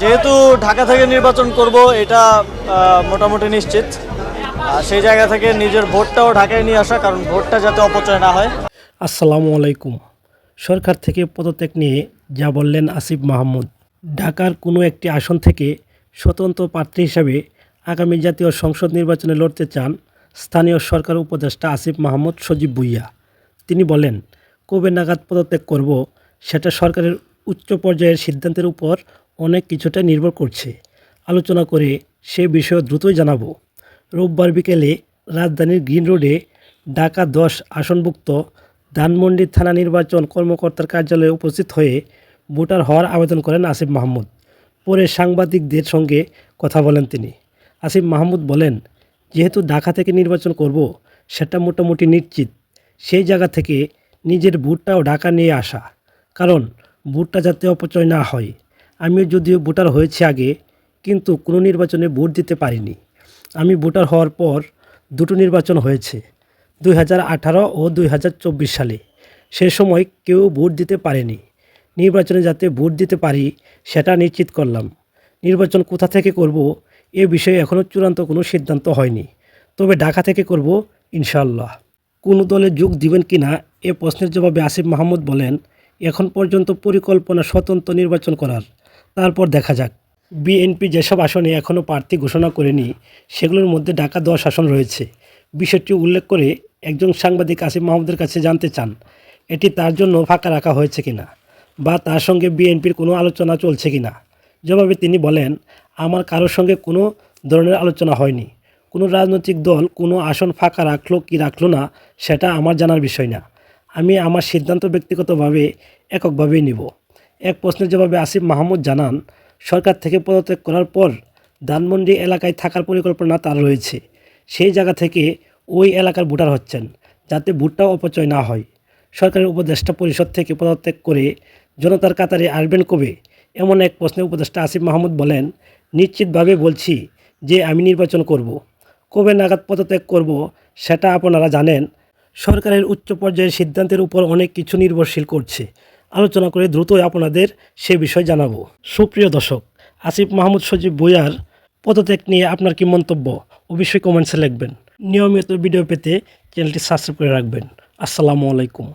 যেহেতু ঢাকা থেকে নির্বাচন করব এটা মোটামুটি নিশ্চিত। সেই জায়গা থেকে নিজের ভোটটাও ঢাকায় নিয়ে আসা, কারণ ভোটটা যাতে অপচয় না হয়। আসসালামু আলাইকুম। সরকার থেকে পদত্যাগ নিয়ে যা বললেন আসিফ মাহমুদ। ঢাকার কোনো একটি আসন থেকে স্বতন্ত্র প্রার্থী হিসাবে আগামী জাতীয় সংসদ নির্বাচনে লড়তে চান স্থানীয় সরকার উপদেষ্টা আসিফ মাহমুদ সজীব ভুঁইয়া। তিনি বলেন, কবে নাগাদ পদত্যাগ করব সেটা সরকারের উচ্চ পর্যায়ের সিদ্ধান্তের উপর অনেক কিছুটা নির্ভর করছে। আলোচনা করে সে বিষয়ে দ্রুতই জানাবো। রোববার বিকেলে রাজধানীর গ্রিন রোডে ঢাকা 10 আসনভুক্ত ধানমন্ডি থানা নির্বাচন কর্মকর্তার কার্যালয়ে উপস্থিত হয়ে ভোটার হওয়ার আবেদন করেন আসিফ মাহমুদ। পরে সাংবাদিকদের সঙ্গে কথা বলেন তিনি। আসিফ মাহমুদ বলেন, যেহেতু ঢাকা থেকে নির্বাচন করব সেটা মোটামুটি নিশ্চিত। সেই জায়গা থেকে নিজের ভোটটাও ঢাকা নিয়ে আসা, কারণ ভোটটা যাতে অপচয় না হয়। আমিও যদিও ভোটার হয়েছে আগে, কিন্তু কোনো নির্বাচনে ভোট দিতে পারিনি। আমি ভোটার হওয়ার পর দুটো নির্বাচন হয়েছে, 2018 ও 2024 সালে। সে সময় কেউ ভোট দিতে পারেনি। নির্বাচনে যাতে ভোট দিতে পারি সেটা নিশ্চিত করলাম। নির্বাচন কোথা থেকে করব এ বিষয়ে এখনও চূড়ান্ত কোনো সিদ্ধান্ত হয়নি, তবে ঢাকা থেকে করব ইনশাআল্লাহ। কোনো দলে যোগ দিবেন কিনা এ প্রশ্নের জবাবে আসিফ মাহমুদ বলেন, এখন পর্যন্ত পরিকল্পনা স্বতন্ত্র নির্বাচন করার, তারপর দেখা যাক। বিএনপি যেসব আসনে এখনও প্রার্থী ঘোষণা করেনি সেগুলোর মধ্যে ঢাকা 10 আসন রয়েছে। বিষয়টি উল্লেখ করে একজন সাংবাদিক আসিফ মাহমুদের কাছে জানতে চান, এটি তার জন্য ফাঁকা রাখা হয়েছে কিনা বা তার সঙ্গে বিএনপির কোনো আলোচনা চলছে কিনা। জবাবে তিনি বলেন, আমার কারোর সঙ্গে কোনো ধরনের আলোচনা হয়নি। কোনো রাজনৈতিক দল কোনো আসন ফাঁকা রাখলো কি রাখলো না সেটা আমার জানার বিষয় না। আমি আমার সিদ্ধান্ত ব্যক্তিগতভাবে এককভাবেই নিব। এক প্রশ্নের জবাবে আসিফ মাহমুদ জানান, সরকার থেকে পদত্যাগ করার পর ধানমন্ডি এলাকায় থাকার পরিকল্পনা তার রয়েছে। সেই জায়গা থেকে ওই এলাকার ভোটার হচ্ছেন, যাতে ভোটটাও অপচয় না হয়। সরকারের উপদেষ্টা পরিষদ থেকে পদত্যাগ করে জনতার কাতারে আসবেন কবে, এমন এক প্রশ্নে উপদেষ্টা আসিফ মাহমুদ বলেন, নিশ্চিতভাবে বলছি যে আমি নির্বাচন করব। কবে নাগাদ পদত্যাগ করব সেটা আপনারা জানেন। সরকারের উচ্চ পর্যায়ের সিদ্ধান্তের উপর অনেক কিছু নির্ভরশীল করছে। আলোচনা করে দ্রুতই আপনাদের সে বিষয় জানাবো। সুপ্রিয় দর্শক, আসিফ মাহমুদ সজীব ভুঁইয়ার পদত্যাগ নিয়ে আপনার কি মন্তব্য অবশ্যই কমেন্টসে লিখবেন। নিয়মিত ভিডিও পেতে চ্যানেলটি সাবস্ক্রাইব করে রাখবেন। আসসালামু আলাইকুম।